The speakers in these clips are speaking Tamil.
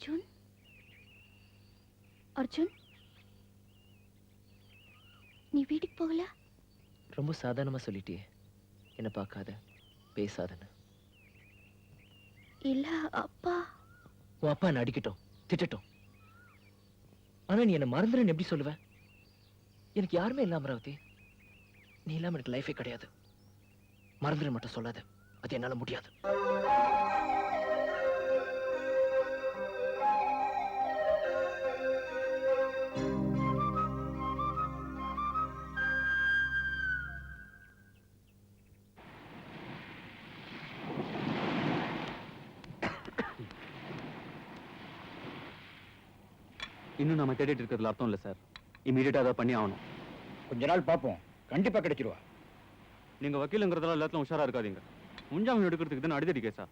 அர்ஜுன், அர்ஜுன், நீ வீட்டுக்கு போகல? ரொம்ப சாதாரணமா சொல்லிட்டியே, என்ன பார்க்காத பேசாதன்னு. இல்ல அப்பா. உன் அப்பா என்ன அடிக்கட்டும் திட்டட்டும், ஆனா நீ என்ன மறந்துடுன்னு எப்படி சொல்லுவ? எனக்கு யாருமே இல்ல அமராவதி, நீ இல்லாம எனக்கு லைஃபே கிடையாது. மறந்துட மட்டும் சொல்லாத, அது என்னால முடியாது. இன்னும் நம்ம தேடிட்டு இருக்கிறதுல அர்த்தம் இல்லை சார். இமீடியட்டா அதை பண்ணி ஆகணும். கொஞ்ச நாள் பார்ப்போம், கண்டிப்பா கிடைச்சிருவா. நீங்க வக்கீலுங்கிறதெல்லாம் எல்லாத்துலும் உஷாரா இருக்காதீங்க. முன்ஜாமீன் எடுக்கிறதுக்கு தான் அடிதடி கேஸா?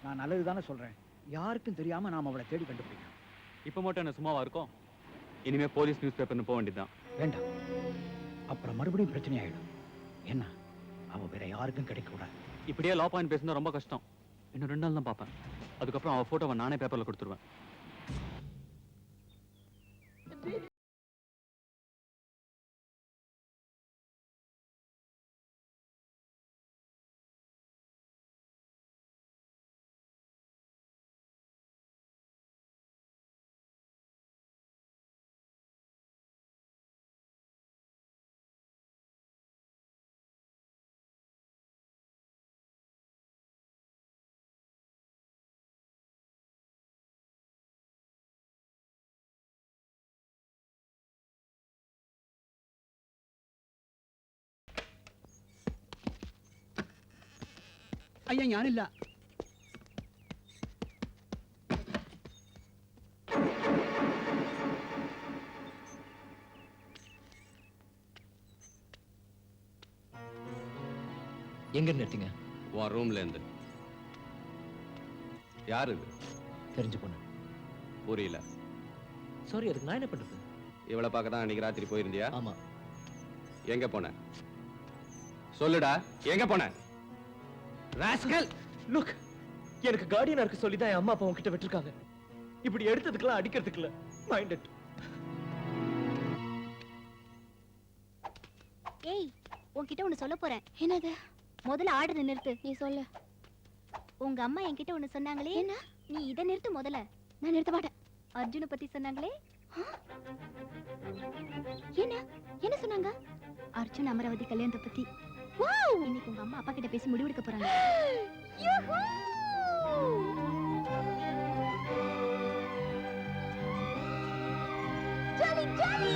நான் நல்லது தானே சொல்றேன். யாருக்கும் தெரியாம நாம அவளை தேடி கண்டுபிடிக்கணும். இப்போ மட்டும் என்ன சும்மாவா இருக்கும்? இனிமே போலீஸ் நியூஸ் பேப்பர்னு போக வேண்டியதுதான். வேண்டாம், அப்புறம் மறுபடியும் பிரச்சனை ஆயிடும். என்ன, அவ வேற யாருக்கும் கிடைக்க கூடாது. இப்படியே லா பாயிண்ட் பேசினா ரொம்ப கஷ்டம். இன்னும் 2 நாள் தான் பார்ப்பேன். அதுக்கப்புறம் அவ போட்டோவை நானே பேப்பர்ல கொடுத்துருவேன். ஐயா ഞാനില്ല. எங்க நிறுத்திங்க? உன் ரூம்ல இருந்து. யாரு இது? தெரிஞ்சு போன. புரியல. சாரி, அதுக்கு நான் என்ன பண்றது? இவளை பார்க்க தான் அன்னைக்கு ராத்திரி போயிருந்தியா? ஆமா. எங்க போன? சொல்லுடா, எங்க போன? ராஸ்கல், லுக், எனக்கு கார்டியனா இருக்க சொல்லி தான் என் அம்மா அப்பா உன்கிட்ட விட்டுருக்காங்க. இப்படி எடுத்ததுக்கெல்லாம் அடிக்கிறதுக்கு இல்ல. Mind it. ஏய், உன்கிட்ட ஒண்ணு சொல்ல போறேன். என்னது? முதல்ல ஆர்டர் நிறுத்து. நீ சொல்லு. உங்க அம்மா என்கிட்ட ஒண்ணு சொன்னாங்களே. என்ன? நீ இத நிறுத்து முதல்ல. நான் நிறுத்த மாட்டேன். அர்ஜுனை பத்தி சொன்னாங்களே. என்ன என்ன சொன்னாங்க? அர்ஜுன் அமராவதி கல்யாணத்தை பத்தி. வாவ்! இன்னைக்கு உங்க அம்மா அப்பா கிட்ட பேசி முடிவெடுக்க போறாங்க. Yoohoo! Jolly jolly!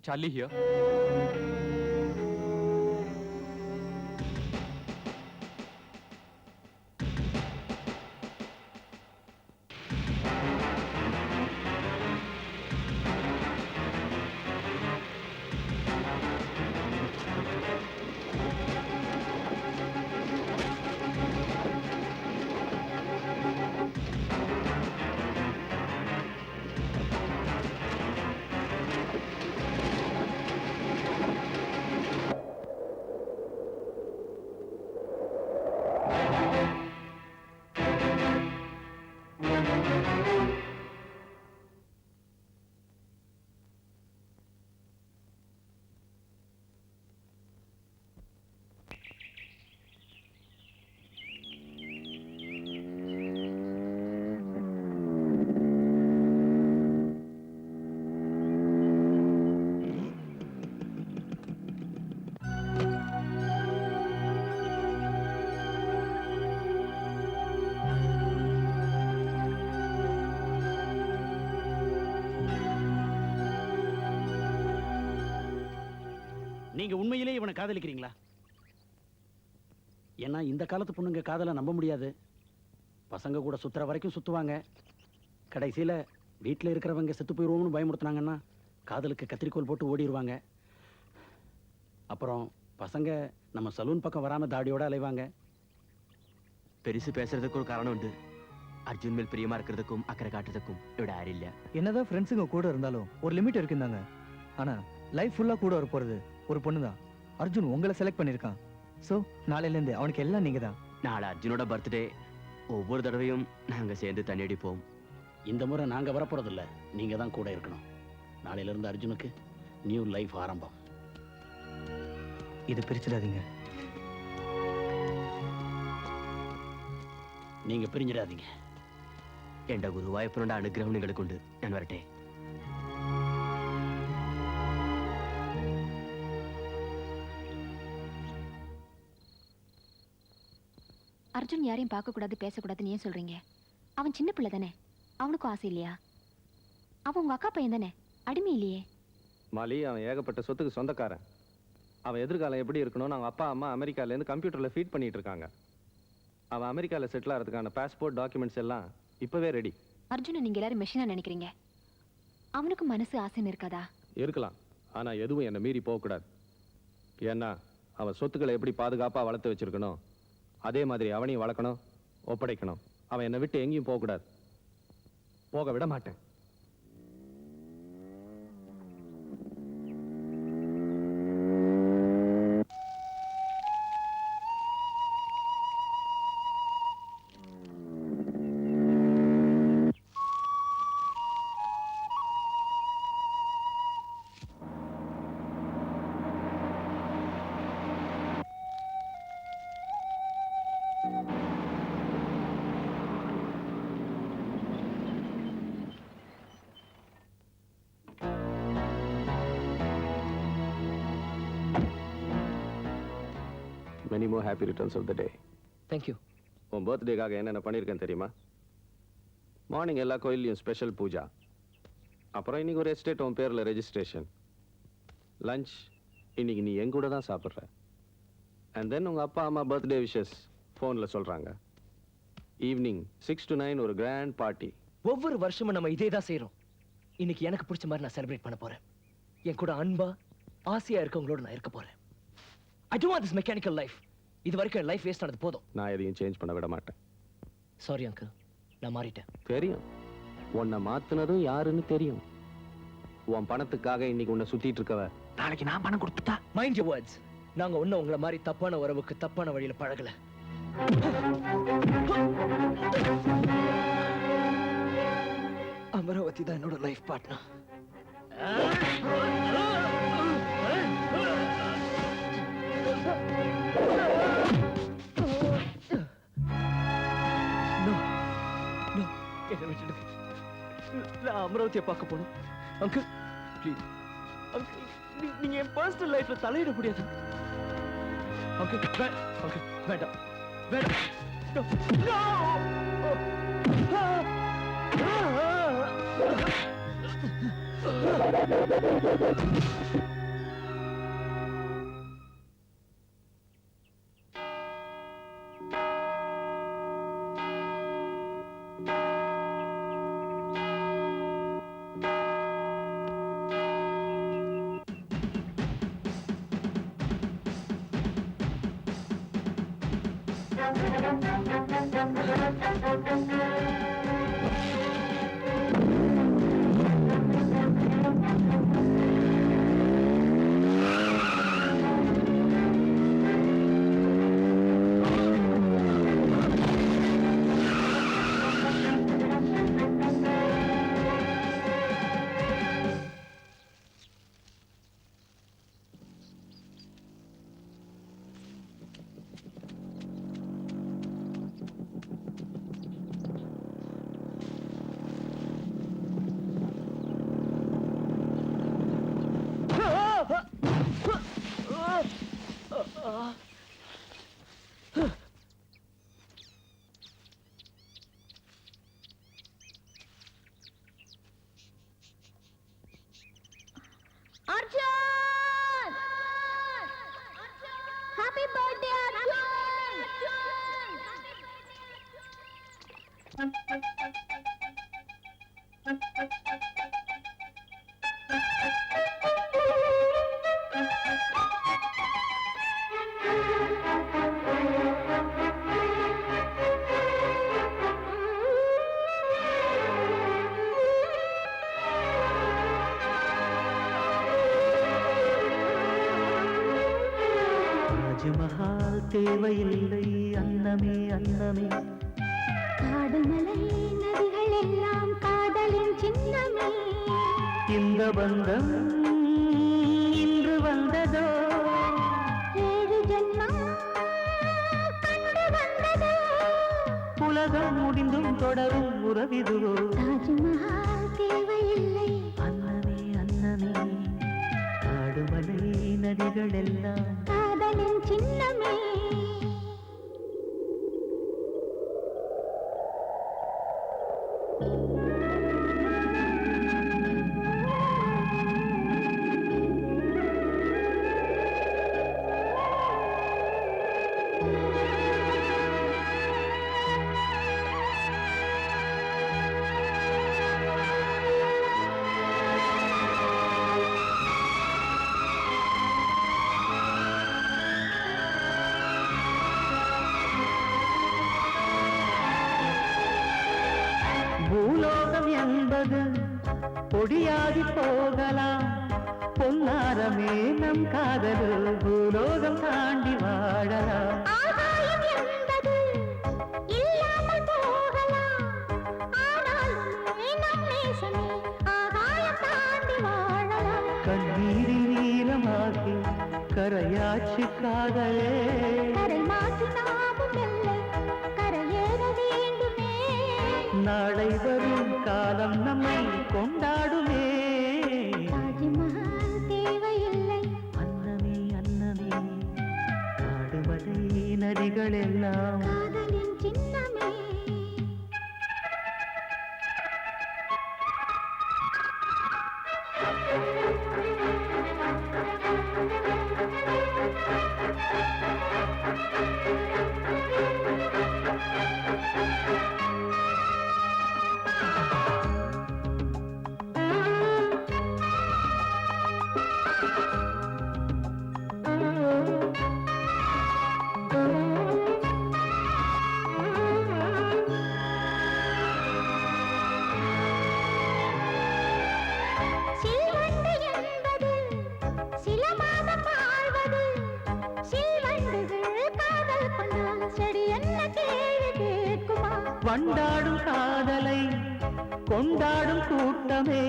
Charlie here. நீங்க உண்மையிலே இவனை காதலிக்கிறீங்களா? ஏன்னா இந்த காலத்து பொண்ணுங்க காதலை நம்ப முடியாது. பசங்க கூட சுத்துற வரைக்கும் சுத்துவாங்க. கடைசியில வீட்டில் இருக்கிறவங்க செத்து போயிடுவோம்னு பயமுறுத்துனாங்கன்னா காதலுக்கு கத்திரிக்கோல் போட்டு ஓடிடுவாங்க. அப்புறம் பசங்க நம்ம சலூன் பக்கம் வராம தாடியோட அலைவாங்க. பெருசு பேசுறதுக்கு ஒரு காரணம் உண்டு. அர்ஜுன் மேல் பிரியமா இருக்கிறதுக்கும் அக்கறை காட்டுறதுக்கும் ഇവിടെ ആരില്ല. என்னதான் ஃப்ரெண்ட்ஸுங்க கூட இருந்தாலும் ஒரு லிமிட் இருக்குந்தாங்க. ஆனா லைஃப் ஃபுல்லா கூட வர போறது ஒரு பொண்ணு தான். அர்ஜுன் உங்களை செலக்ட் பண்ணிருக்கான். சோ நாளையில இருந்து அவனுக்கு எல்லாம் நீங்க தான். நாளை அர்ஜுனோட பர்த்டே. ஒவ்வொரு தடவையும் நாங்க சேர்ந்து தண்ணி அடிப்போம். இந்த முறை நாங்க வரப்போறதில்ல, நீங்க தான் கூட இருக்கணும். நாளையில இருந்து அர்ஜுனுக்கு நியூ லைஃப் ஆரம்பம். இது பிரிச்சிடாதீங்க. நீங்க பிரிஞ்சிடாதீங்க. എന്റെ ഗുരുവായൂരപ്പനുടെ അനുഗ്രഹം നിങ്ങൾക്കുണ്ട്. ഞാൻ വരട്ടെ. அர்ஜுன் யாரையும் பார்க்க கூடாது பேசக்கூடாதுன்னு ஏன் சொல்றீங்க? அவன் சின்ன பிள்ளை தானே, அவனுக்கும் ஆசை இல்லையா? அவன் உங்க அக்கா பையன் தானே, அடிமை இல்லையே. மாலி, அவன் ஏகப்பட்ட சொத்துக்கு சொந்தக்காரன். அவன் எதிர்காலம் எப்படி இருக்கணும்னு அவங்க அப்பா அம்மா அமெரிக்காலேருந்து கம்ப்யூட்டரில் ஃபீட் பண்ணிட்டு இருக்காங்க. அவன் அமெரிக்காவில் செட்டில் ஆகிறதுக்கான பாஸ்போர்ட் டாக்குமெண்ட்ஸ் எல்லாம் இப்போவே ரெடி. அர்ஜுனை நீங்க எல்லாரும் மெஷினா நினைக்கிறீங்க. அவனுக்கு மனசு ஆசைன்னு இருக்காதா? இருக்கலாம், ஆனால் எதுவும் என்னை மீறி போகக்கூடாது. ஏன்னா அவன் சொத்துக்களை எப்படி பாதுகாப்பாக வளர்த்து வச்சிருக்கணும், அதே மாதிரி அவனையும் வளர்க்கணும், ஒப்படைக்கணும். அவன் என்னை விட்டு எங்கேயும் போகக்கூடாது. போக விட மாட்டேன். Many more happy returns of the day. Thank you. உன் பர்த்டேக்காக என்னென்ன பண்ணியிருக்கேன் தெரியுமா? மார்னிங் எல்லா கோயில்லையும் ஸ்பெஷல் பூஜா. அப்புறம் இன்னைக்கு ஒரு எஸ்டேட் உன் பேரில் ரெஜிஸ்ட்ரேஷன். லஞ்ச் இன்னைக்கு நீ என் கூட தான் சாப்பிட்ற. அண்ட் தென் உங்கள் அப்பா அம்மா பர்த்டே விஷஸ் ஃபோனில் சொல்கிறாங்க. ஈவினிங் 6 to 9 ஒரு கிராண்ட் பார்ட்டி. ஒவ்வொரு வருஷமும் நம்ம இதே தான் செய்யறோம். இன்னைக்கு எனக்கு பிடிச்ச மாதிரி நான் செலிப்ரேட் பண்ண போறேன். என் கூட அன்பா ஆசையா இருக்கவங்களோட நான் இருக்க போறேன். I don't want this mechanical life. இது வரைக்கும் லைஃப் வேஸ்ட் ஆனது போதும். நான் எதையும் சேஞ்ச் பண்ண விட மாட்டேன். சாரி அங்கிள், நான் மாறிட்டேன். தெரியும், உன்னை மாத்துனதும் யாருன்னு தெரியும். உன் பணத்துக்காக இன்னைக்கு உன்னை சுத்திட்டு இருக்கவ நாளைக்கு நான் பணம் கொடுத்துட்டா? Mind your words. நாங்க ஒன்னும் உங்களை மாதிரி தப்பான உறவுக்கு தப்பான வழியில பழகல. அமராவதி தான் என்னோட லைஃப் பார்ட்னர். என்ன விட்டுடுங்க. நான் அமராவதியை பார்க்க போனோம். அங்கிள் ப்ளீஸ், அங்கிள் நீங்க என் பர்சனல் லைஃப்ல தலையிட முடியாது. அங்கிள் அங்கிள் வேண்டாம் வேண்டாம். அர்ஜுன்! Happy birthday Arjun! தாஜ்மஹால் தேவையில்லை அன்னமே அன்னமே. காடுமலை நதிகள் எல்லாம் காதலின் சின்னமே. இந்த பந்தம் இன்று வந்ததோ, 7 ஜென்மம் கண்டு வந்ததோ. உலகம் முடிந்தும் தொடரும் உறவிதுவோ. தாஜ்மஹால் தேவையில்லை அன்னமே அன்னமே. காடுமலை நதிகள் எல்லாம் காதலின் சின்னமே. பூலோகம் என்பது பொடியாகி போகலாம், பொன்னாரமே நம் காதல் பூலோகம் தாண்டி வாழலாம். ஆகாயம் என்பது இல்லாமல் போகலாம். ஆனாலும் நம் நேசமே ஆகாயம் தாண்டி வாழலாம். கண்ணீரில் நீளமாகி கரையாட்சி காதலே. கரை மாற்றி நாமும் வெல்ல கரையேற வேண்டுமே. நாளை வரும் காலம் நம்மை கொண்டாடுமே. தாஜ்மஹால் தேவையில்லை அன்னமே அன்னமே. காடுமலை நதிகள் எல்லாம் காதலின் சின்னமே. சில்வண்டு என்பது சில மாதம் வாழ்வது. சில்வண்டுகள் காதல் கொண்டால் செடி என்ன கேள்வி கேட்குமா? வண்டாடும் காதலை கொண்டாடும் கூட்டமே.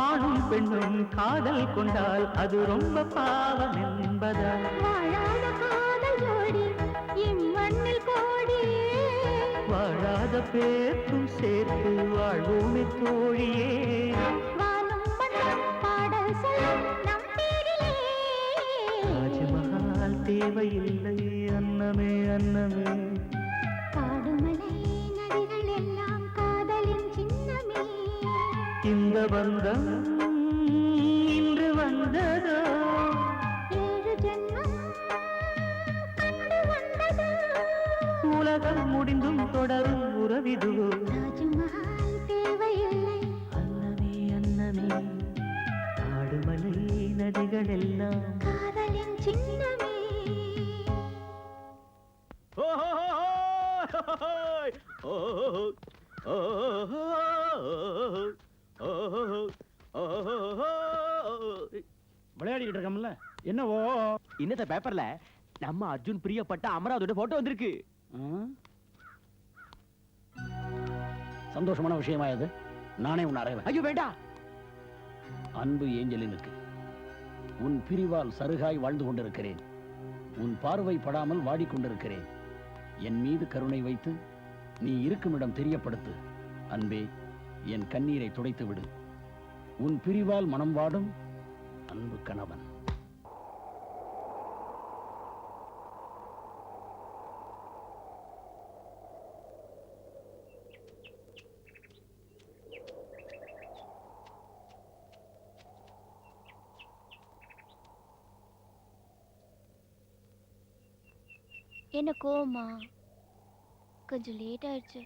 ஆணும் பெண்ணும் காதல் கொண்டால் அது ரொம்ப பாவம் என்பதா? வாழாத காதல் ஜோடி இம்மண்ணில் கோடி. வாழாத பேர்க்கும் சேர்த்து வாழ்வோமே தோழியே. வானும் மண்ணும் பாடல் சொல்லும் நம் பேரிலே. தாஜ்மஹால் தேவையில்லை அன்னமே அன்னமே. காடுமலை நதிகள் எல்லாம் காதலின் சின்னமே. இந்த பந்தம் இன்று வந்ததோ, 7 ஜென்மம் கண்டு வந்ததோ. உலகம் முடிந்தும் தொடரும் உறவிதுவோ. தாஜ்மஹால் தேவையில்லை அன்னமே அன்னமே. காடுமலை நதிகள் எல்லாம் காதலின் சின்னமே. விளையாடிக்கிட்டு இருக்கோம்ல என்னவோ. இன்னத்த பேப்பர்ல நம்ம அர்ஜுன் பிரியப்பட்ட அமராவதியோட போட்டோ வந்திருக்கு. சந்தோஷமான விஷயமா இது? நானே உன் அறைவேன். ஐயோ வேண்டாம். அன்பு ஏஞ்சலினுக்கு உன் பிரிவால் சருகாய் வாழ்ந்து கொண்டிருக்கிறேன். உன் பார்வை படாமல் வாடிக்கொண்டிருக்கிறேன். என் மீது கருணை வைத்து நீ இருக்கும் இடம் தெரியப்படுத்து. அன்பே, என் கண்ணீரை துடைத்து விடு. உன் பிரிவால் மனம் வாடும் அன்பு கணவன். என்ன கோவமா? கொஞ்சம் லேட் ஆயிடுச்சு.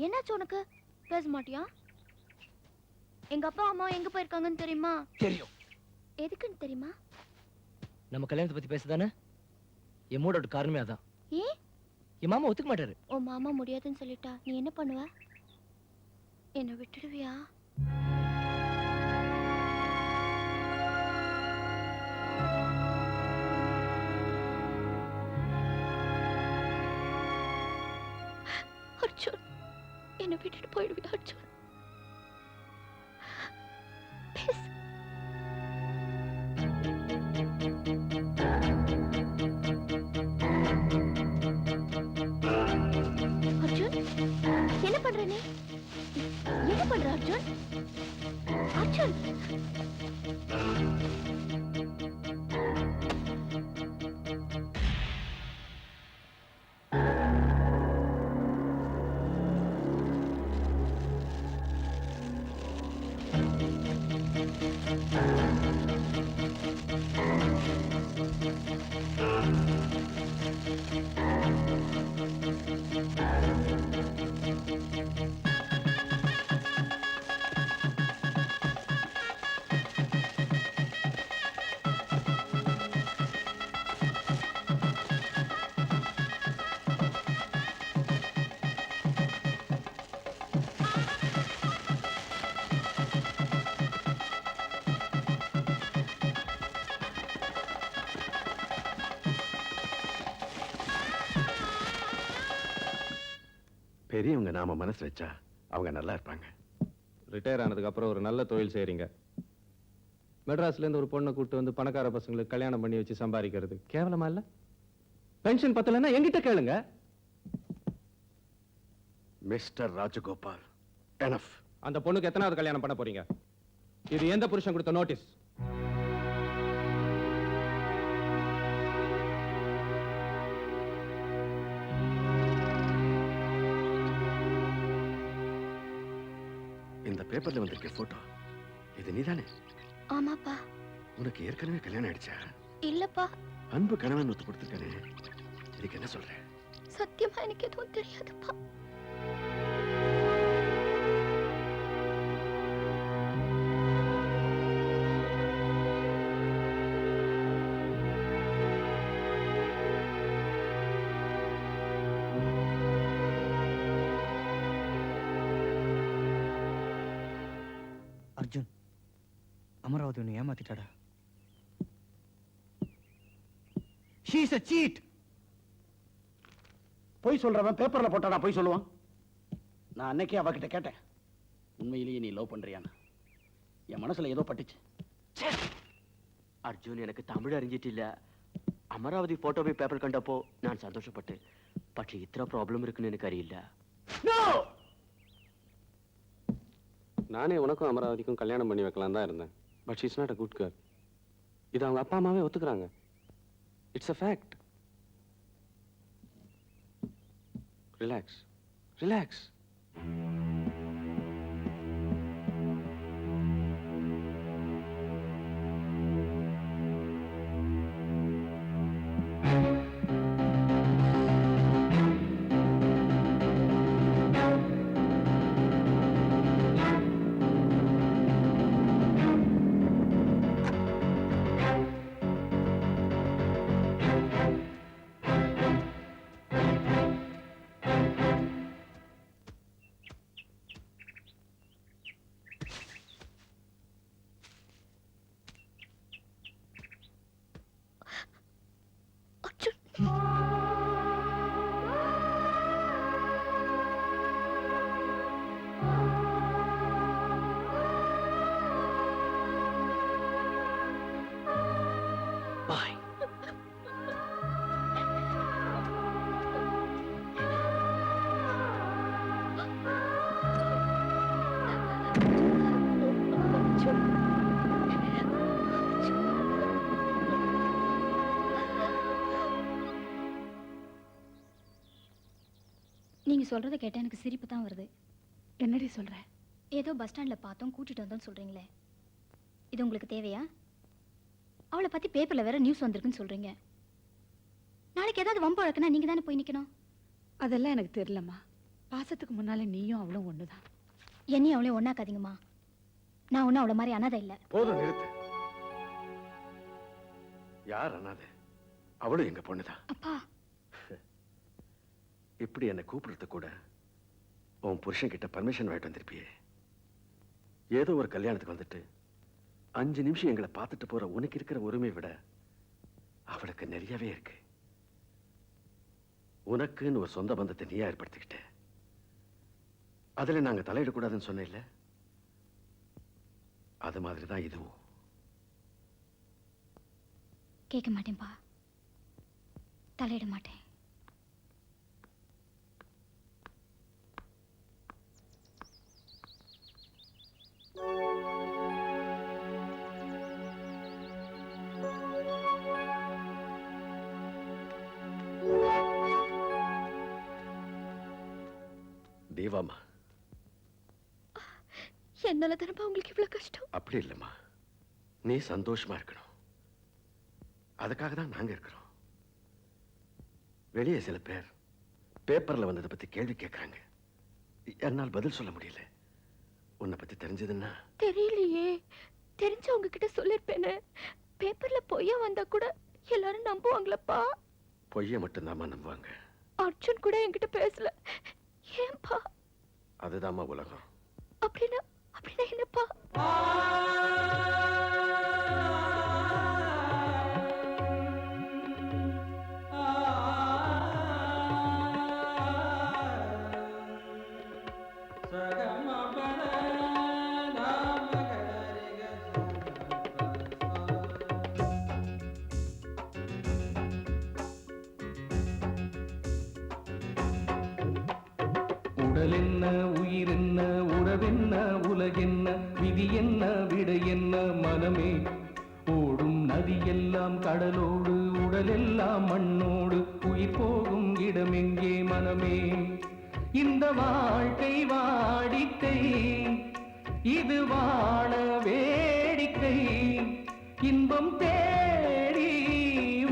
என்னாச்சு உனக்கு? பேச மாட்டியா? எங்க அப்பா அம்மா எங்க போயிருக்காங்கன்னு தெரியுமா? தெரியும். எதுக்குன்னு தெரியுமா? நம்ம கல்யாணத்தை பத்தி பேசுதானே? என் மூட் அவுட் காரணமே அதான். ஏன்? என் மாமா ஒத்துக்க மாட்டாரு. உன் மாமா முடியாதுன்னு சொல்லிட்டா நீ என்ன பண்ணுவ? என்ன விட்டுடுவியா? அர்ஜுன், என்ன விட்டுட்டு போயிடுவியா அர்ஜுன்? பேசு. அர்ஜுன், என்ன பண்ற நீ? என்ன பண்ற அர்ஜுன்? அர்ஜுன், பெரியவங்க நாம மனசு வச்சா அவங்க நல்லா இருப்பாங்க. ரிட்டையர் ஆனதுக்கு அப்புறம் ஒரு நல்ல தொழில் செய்றீங்க. மெட்ராஸ்ல இருந்து ஒரு பொண்ணை கூட்டு வந்து பணக்கார பசங்களுக்கு கல்யாணம் பண்ணி வச்சு சம்பாதிக்கிறது கேவலமா இல்ல? பென்ஷன் பத்தலன்னா என்கிட்ட கேளுங்க. Mister Rajagopal, enough. அந்த பொண்ணுக்கு எத்தனாவது கல்யாணம் பண்ண போறீங்க? இது எந்த புருஷன் கொடுத்த நோட்டீஸ்? இந்த பேப்பர்ல வந்திருக்க போட்டோ இது நீதானே? ஆமாப்பா. உனக்கு ஏற்கனவே கல்யாணம் ஆயிடுச்சா? இல்லப்பா. அன்பு கணவன் ஒத்து கொடுத்துருக்கானே, இதுக்கு என்ன சொல்ற? சத்தியமா எனக்கு எதுவும் தெரியாதுப்பா. அர்ஜுன், அமராவதி உன்னை ஏமாத்திட்டாடா. She is a cheat. பொய் சொல்றவன் பேப்பர்ல போட்டாடா பொய் சொல்லுவான். நான் அன்னைக்கே அவகிட்ட கேட்டேன், உண்மையிலேயே நீ லவ் பண்றியான்னு. என் மனசுல ஏதோ பட்டுச்சு. அர்ஜுன் எனக்கு தமிழ் அறிஞ்சிட்டிല്ല. அமராவதி போட்டோவை பேப்பர் கண்டப்போ நான் சந்தோஷப்பட்டு, പക്ഷേ ഇത്ര പ്രോബ്ലം இருக்குன்னு எனக்கு அறியிല്ല. நானே உனக்கும் அமராவதிக்கும் கல்யாணம் பண்ணி வைக்கலாம் தான் இருந்தேன். But she is not a good girl. இது அவங்க அப்பா அம்மாவே ஒத்துக்கிறாங்க. It's a fact. Relax, relax. Bye. நீங்க சொல்றத கேட்டா எனக்கு சிரிப்பு தான் வருது. என்னடி சொல்ற? ஏதோ பஸ் ஸ்டாண்ட்ல பார்த்தோம் கூட்டிட்டு வந்தோம் சொல்றீங்களே, இது உங்களுக்கு தேவையா? அவளை பத்தி பேப்பர்ல வேற நியூஸ் வந்திருக்குன்னு சொல்றீங்க. நாளைக்கு ஏதாவது வம்பு வழக்குனா நீங்க தானே போய் நிக்கணும். அதெல்லாம் எனக்கு தெரியலம்மா. பாசத்துக்கு முன்னால நீயும் அவளும் ஒண்ணுதான். என்னையும் அவளையும் ஒண்ணாக்காதீங்கம்மா. நான் ஒன்னும் அவளை மாதிரி அனாதை இல்ல. போதும், நிறுத்து. யார் அனாதை? அவளும் எங்க பொண்ணுதான். அப்பா, இப்படி என்னை கூப்பிடுறது கூட உன் புருஷன் கிட்ட பர்மிஷன் வாங்கிட்டு வந்திருப்பியே, ஏதோ ஒரு கல்யாணத்துக்கு வந்துட்டு 5 நிமிஷம் எங்களை பார்த்துட்டு போற உனக்கு இருக்கிற உரிமை விட அவளுக்கு நிறையவே இருக்கு. உனக்குன்னு ஒரு சொந்த பந்தத்தை நீயா ஏற்படுத்திக்கிட்ட. அதுல நாங்க தலையிடக்கூடாதுன்னு சொன்ன, அது மாதிரிதான் இதுவும். கேட்க மாட்டேன்பா, தலையிட மாட்டேன். தேவாமா, என்னால தானப்பா உங்களுக்கு இவ்வளவு கஷ்டம். அப்படி இல்லம்மா, நீ சந்தோஷமா இருக்கணும். அதுக்காக தான் நாங்க இருக்கிறோம். வெளியே சில பேர் பேப்பர்ல வந்ததை பத்தி கேள்வி கேட்கறாங்க. என்னால் பதில் சொல்ல முடியல. உன்னை பத்தி தெரிஞ்சதுன்னா? தெரியலையே, தெரிஞ்சவங்க கிட்ட சொல்லிருப்பேனே. பேப்பர்ல பொய்யா வந்தா கூட எல்லாரும் நம்புவாங்களப்பா. பொய்ய மட்டும்தாம்மா நம்புவாங்க. அர்ஜுன் கூட என்கிட்ட பேசல. ஏன்பா? அதுதாம்மா உலகம். அப்படின்னா அப்படின்னா என்னப்பா? உடல் என்ன, உயிர் என்ன, உறவென்ன, உலகென்ன, விதி என்ன, விடை என்ன, மனமே. ஓடும் நதியெல்லாம் கடலோடு, உடலெல்லாம் மண்ணோடு, உயிர் போகும் இடமெங்கே மனமே. இந்த வாழ்க்கை வாடிக்கை, இது வாழ வேடிக்கை. இன்பம் தேடி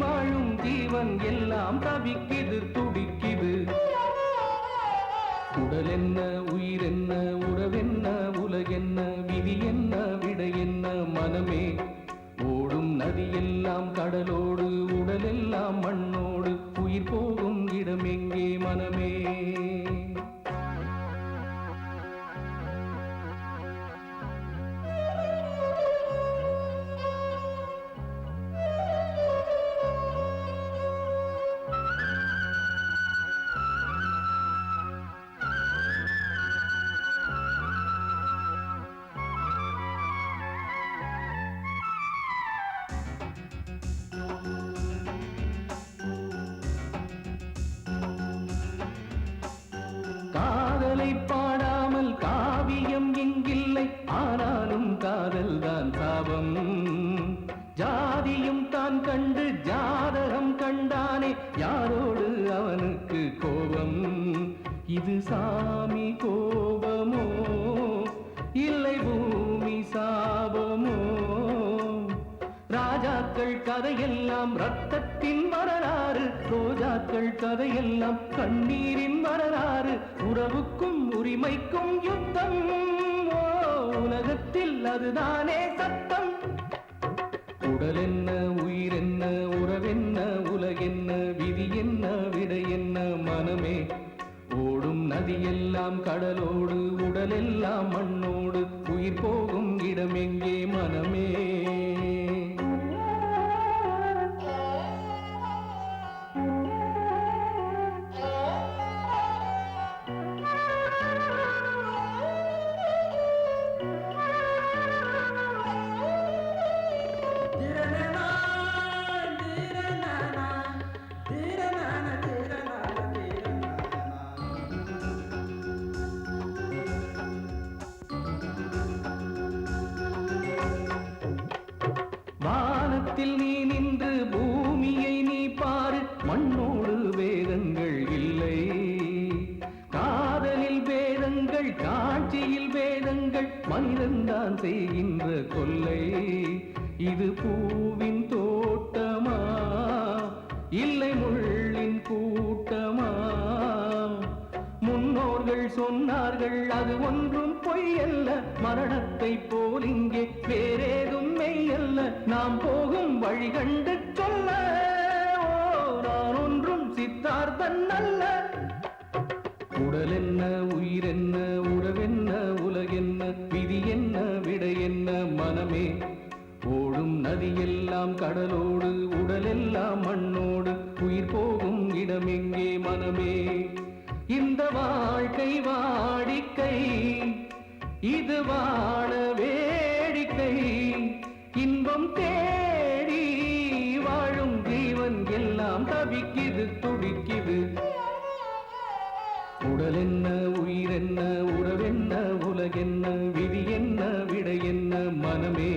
வாழும் ஜீவன் எல்லாம் தவிக்குது, துடிக்குது. உடல் என்ன, உயிர் என்ன, உறவென்ன, உலகென்ன, விதி என்ன, விடை என்ன, மனமே. ஓடும் நதியெல்லாம் கடலோடு, உடலெல்லாம் மண்ணோடு, உயிர் போகும் இடமெங்கே மனமே. காதலை பாடாமல் காவியம் எங்கில்லை, ஆனாலும் காதல் தான் சாபம். ஜாதியும் தான் கண்டு ஜாதகம் கண்டானே, யாரோடு அவனுக்கு கோபம். இது சாமி கோபமோ, இல்லை பூமி சாபமோ? ராஜாக்கள் கதையெல்லாம் ரத்தத்தின் வரலாறு, ரோஜாக்கள் கதையெல்லாம் கண்ணீரின் வரலாறு. உறவுக்கும் உரிமைக்கும் யுத்தம், உலகத்தில் அதுதானே சட்டம். உடல் என்ன, உயிர் என்ன, உறவென்ன, உலகென்ன, விதி என்ன, விடை என்ன, மனமே. ஓடும் நதியெல்லாம் கடலோடு, உடலெல்லாம் மண்ணோடு, உயிர் போகும் இடமெங்கே மனமே. வானத்தில் நீ நின்று பூமியை நீ பாரு, மண்ணோடு வேதங்கள் இல்லை. காதலில் வேதங்கள், காட்சியில் வேதங்கள், மனிதன்தான் செய்கின்ற கொல்லை. இது பூவின் தோட்டமா, இல்லை முள்ளின் கூட்டமா? முன்னோர்கள் சொன்னார்கள் அது ஒன்றும் பொய்யல்ல, மரணத்தை போல் இங்கே வேறேதும் மெய்யல்ல. நாம் போகும் வழி கண்டு சொல்ல, நான் ஒன்றும் சித்தார்த்தன் அல்ல. உடல் என்ன, உயிர் என்ன, உறவென்ன, உலகென்ன, விதி என்ன விடை என்ன மனமே ஓடும் நதியெல்லாம் கடலோடு உடலெல்லாம் மண்ணோடு உயிர் போகும் இடமெங்கே மனமே இந்த வாழ்க்கை வாடிக்கை இது வாழ வேடிக்கை இன்பம் தேடி வாழும் ஜீவன் எல்லாம் தவிக்குது துடிக்குது உடல் என்ன உயிர் என்ன உறவென்ன உலகென்ன விதி என்ன விடை என்ன மனமே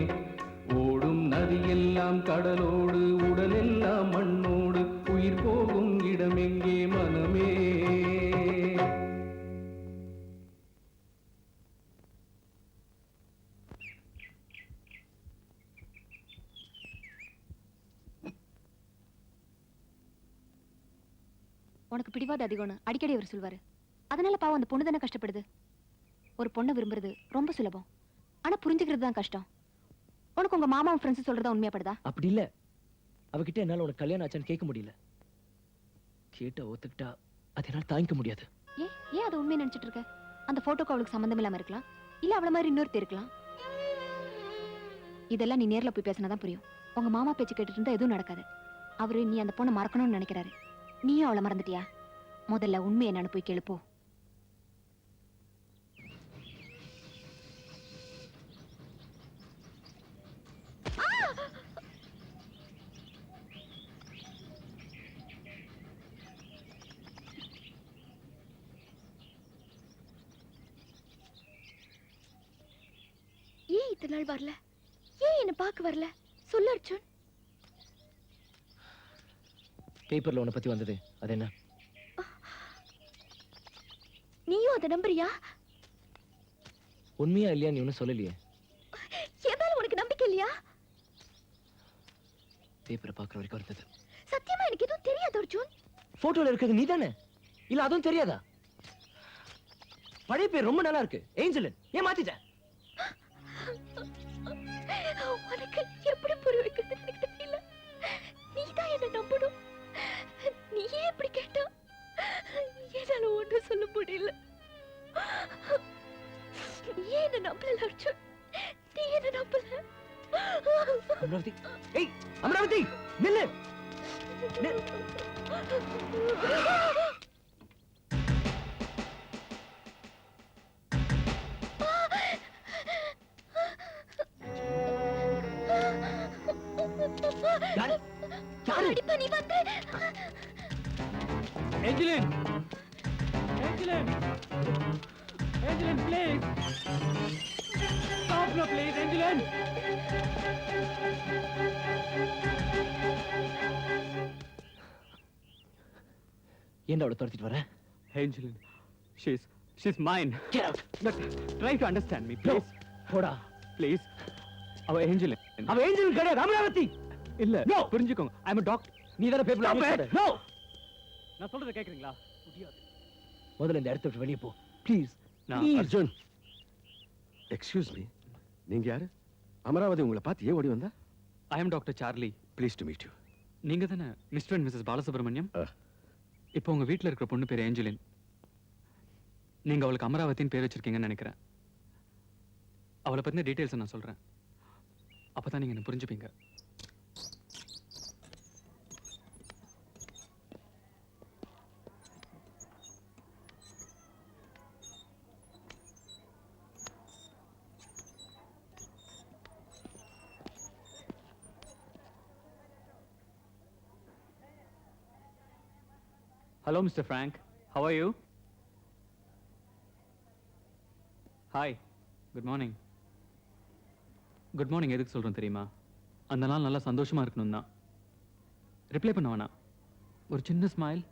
ஓடும் நதியெல்லாம் கடலோடு உடலெல்லாம் மண்ணோடு உயிர் போகும் இடமெங்கே மனமே உனக்கு பிடிவாத அதிகம்னு அடிக்கடி அவர் சொல்வாரு. அதனால பாவம் அந்த பொண்ணு தானே கஷ்டப்படுது. ஒரு பொண்ணை விரும்புறது ரொம்ப சுலபம், ஆனா புரிஞ்சுக்கிறது தான் கஷ்டம். உனக்கு உங்க மாமாவும் ஃப்ரெண்ட்ஸ் சொல்றதா உண்மையாப்படுதா? அப்படி இல்ல. அவகிட்ட என்னால உனக்கு கல்யாணம் ஆச்சான்னு கேட்க முடியல. கேட்ட ஒத்துக்கிட்டா அதை என்னால தாங்கிக்க முடியாது. ஏன் அதை உண்மையை நினைச்சிட்டு இருக்க? அந்த போட்டோக்கு அவளுக்கு சம்பந்தம் இல்லாம இருக்கலாம், இல்ல அவள மாதிரி இன்னொருத்தர் இருக்கலாம். இதெல்லாம் நீ நேர்ல போய் பேசினாதான் புரியும். உங்க மாமா பேச்சு கேட்டுட்டு இருந்தா எதுவும் நடக்காது. அவரு நீ அந்த பொண்ணை மறக்கணும்னு நினைக்கிறாரு. நீயும் அவளை மறந்துட்டியா? முதல்ல உண்மை என்னன்னு போய் கேளுப்போ. ஏன் இத்தனை நாள் வரல? ஏன் என்ன பார்க்க வரல? சொல்லு அர்ஜுன். பேப்பர்ல உன்னை பத்தி வந்தது அது என்ன? நீயும் அதை நம்புறியா? உண்மையா இல்லையா நீ ஒன்னும் சொல்லலையே. என் மேல உனக்கு நம்பிக்கை இல்லையா? பேப்பரை பாக்குற வரைக்கும் இருந்தது. சத்தியமா எனக்கு எதுவும் தெரியாது அர்ஜுன். போட்டோல இருக்கிறது நீ தானே? இல்ல அதுவும் தெரியாதா? பழைய பேர் ரொம்ப நல்லா இருக்கு, ஏஞ்சலின். ஏன் மாத்திட்ட? உனக்கு எப்படி புரிய வைக்கிறது எனக்கு தெரியல. நீதான் என்ன நம்பணும். நீ ஏன் இப்படி கேட்டா? என்னால ஒன்றும் சொல்ல முடியல. ஏன் என்ன நம்பல அர்ஜுன்? நீ என்ன நம்பல? அமராவதி, ஏய் அமராவதி, நில்லு. அடிப்பா நீ வந்து. Angeline, Angeline, Angeline, please. Stop, no, please, Angeline. ஏன்டா அவளை துரத்திட்டு வர? Angeline, she's mine. Get out. Try to understand me, please. போடா. Please. அவ ஏஞ்சலின். அவ ஏஞ்சலின் கிடையாது, அமராவதி. இல்ல, புரிஞ்சுக்கோங்க. I am a doctor. நீ தான பேப்பர்ல நோ. நான் சொல்றத கேக்குறீங்களா? முடியாது. முதல்ல இந்த இடத்தை விட்டு வெளியே போ ப்ளீஸ். அர்ஜுன், எக்ஸ்கியூஸ் மீ, நீங்க யாரு? அமராவதி உங்களை பார்த்து ஏன் ஓடி வந்தா? I am Dr. Charlie. Please to meet you. நீங்க தானே மிஸ்டர் அண்ட் மிஸ்ஸஸ் பாலசுப்ரமணியம்? இப்போ உங்க வீட்ல இருக்கிற பொண்ணு பேர் ஏஞ்சலின். நீங்க அவளுக்கு அமராவதின்னு பேர் வச்சிருக்கீங்கன்னு நினைக்கிறேன். அவளை பத்தின டீடைல்ஸ் நான் சொல்றேன். அப்பதான் நீங்க என்ன புரிஞ்சுப்பீங்க. Hello, Mr. Frank. How are you? Hi. Good morning. Good morning எதுக்கு சொல்றேன் தெரியுமா? அந்த நாள் நல்லா சந்தோஷமா இருக்கணும் தான். ரிப்ளை பண்ண வேணாம். ஒரு சின்ன ஸ்மைல்.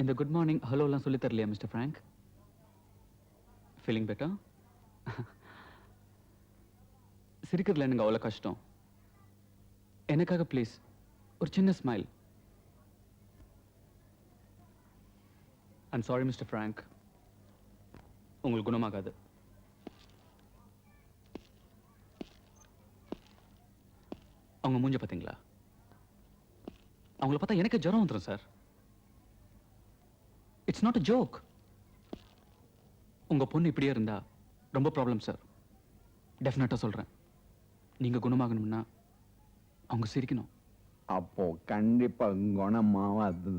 இந்த குட் மார்னிங் ஹலோலாம் சொல்லி தரலையா மிஸ்டர் ஃப்ராங்க்? Feeling better? சிரிக்கிறதுல எனக்கு அவ்வளோ கஷ்டம். எனக்காக ப்ளீஸ் ஒரு சின்ன smile. I'm sorry mister Frank, உங்களுக்கு குணமாகாது. அவங்க மூஞ்ச பார்த்தீங்களா? அவங்கள பார்த்தா எனக்கு ஜுரம் வந்துடும் sir. It's not a joke. உங்க பொண்ணு இப்படியே இருந்தா ரொம்ப ப்ராப்ளம் சார். டெஃபினட்டாக சொல்கிறேன். நீங்கள் குணமாகணும்னா அவங்க சிரிக்கணும். அப்போ கண்டிப்பா குணமாவாது.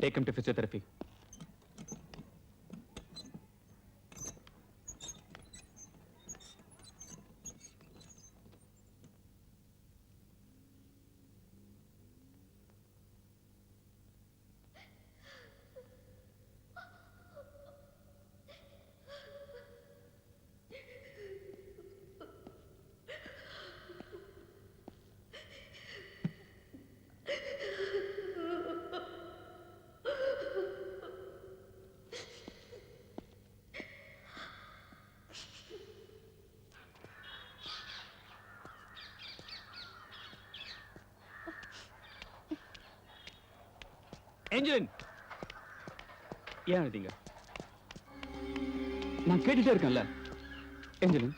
Take him to physiotherapy. Angeline, ஏன் அழுதீங்க? நான் கேட்டுட்டே இருக்கேன்ல. Angeline,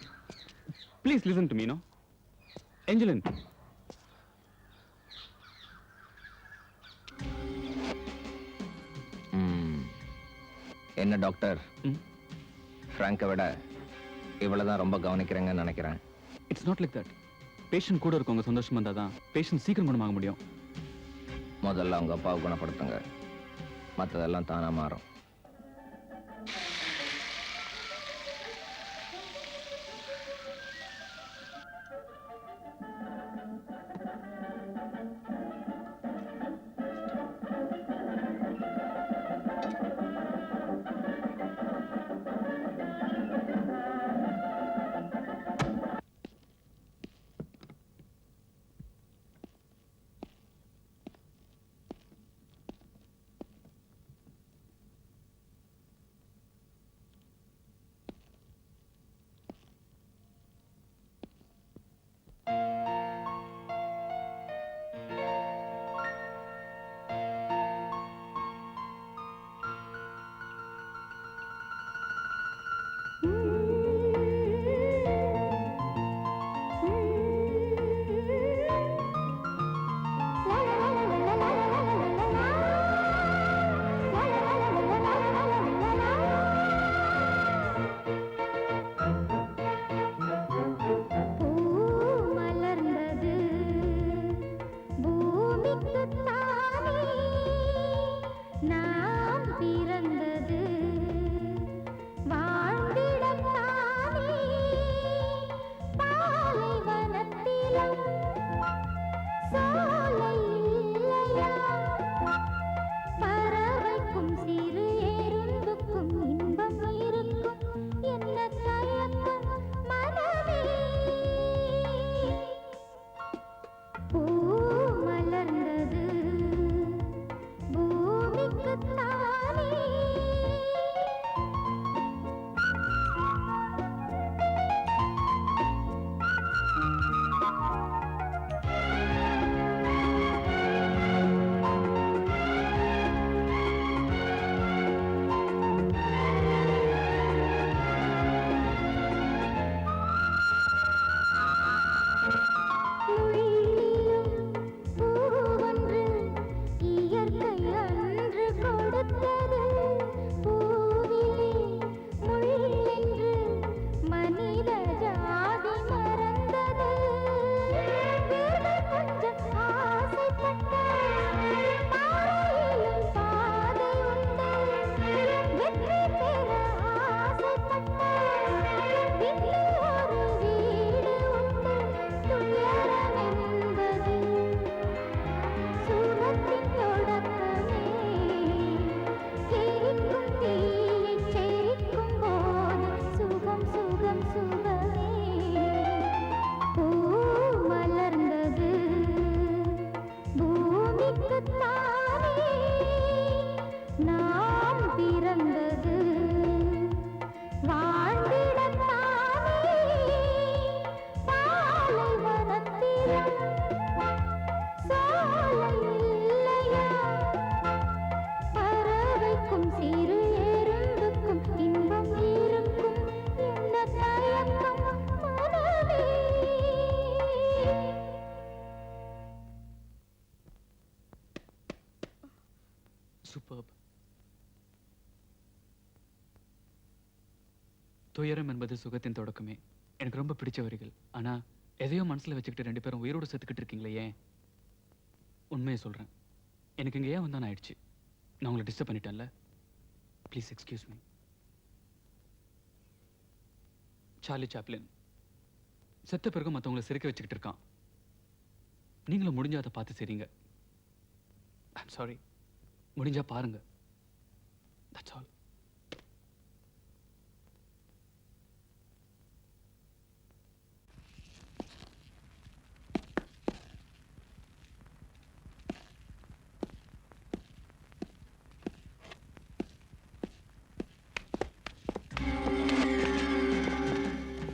please listen to me. No Angeline. என்ன டாக்டர், ஃப்ராங்கை விட இவ்வளவுதான் ரொம்ப கவனிக்கிறேங்கன்னு நினைக்கிறேன். It's not like that. Patient கூட இருக்கவங்க சந்தோஷமா இருந்தால் தான் பேஷண்ட் சீக்கிரம் குணமாக முடியும். முதல்ல அவங்க அப்பாவை குணப்படுத்துங்க, மற்றதெல்லாம் தானா மாறும். Superb. துயரம் என்பது சுகத்தின் தொடக்கமே. எனக்கு ரொம்ப பிடிச்ச வரிகள். ஆனா எதையோ மனசுல வச்சுக்கிட்டு 2 பேரும் உயிரோடு செத்துக்கிட்டு இருக்கீங்களே ஏன்? உண்மையை சொல்றேன், எனக்கு இங்க ஏன் வந்தான் ஆயிடுச்சு. நான் உங்களை டிஸ்டர்ப் பண்ணிட்டேன்ல, please excuse me. Charlie Chaplin செத்த பிறகு மற்றவங்களை சிரிக்க வச்சுக்கிட்டு இருக்கான். நீங்களும் முடிஞ்சா அதை பார்த்து சரிங்க. ஐம் சாரி, முடிஞ்சா பாருங்க. That's all.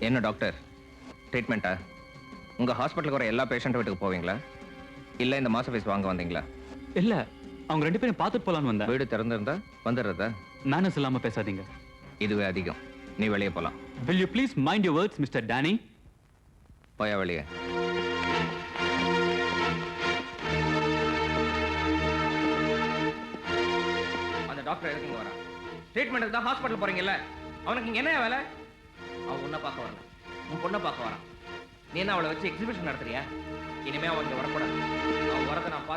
என்ன டாக்டர், ட்ரீட்மெண்ட்டா? உங்க ஹாஸ்பிட்டலுக்கு வர எல்லா பேஷண்ட் வீட்டுக்கு போவீங்களா, இல்ல இந்த மாச ஃபீஸ் வாங்க வந்தீங்களா? இல்ல, அவங்க 2 பேரும் பார்த்துட்டு போலான்னு வந்தேன். வீடு திறந்திருந்தா வந்துடுறதா? மேனஸ் இல்லாம பேசாதீங்க. இதுவே அதிகம், நீ வெளியே போலாம். Will you please mind your words, Mr. Danny? போயா வெளியே. அந்த டாக்டர் எதுக்கு இங்க வரான்? ட்ரீட்மெண்ட்டுக்கு தான் ஹாஸ்பிட்டல் போறீங்கல்ல, அவனுக்கு இங்க என்ன வேலை? அவன் உன்னை பார்க்க வரல, உன் பொண்ணை பார்க்க வரான். நீ என்ன அவளை வச்சு எக்ஸிபிஷன் நடத்துறியா? இனிமே அவன் இங்க வரக்கூடாது. அவன் வரதை நான் பார்த்து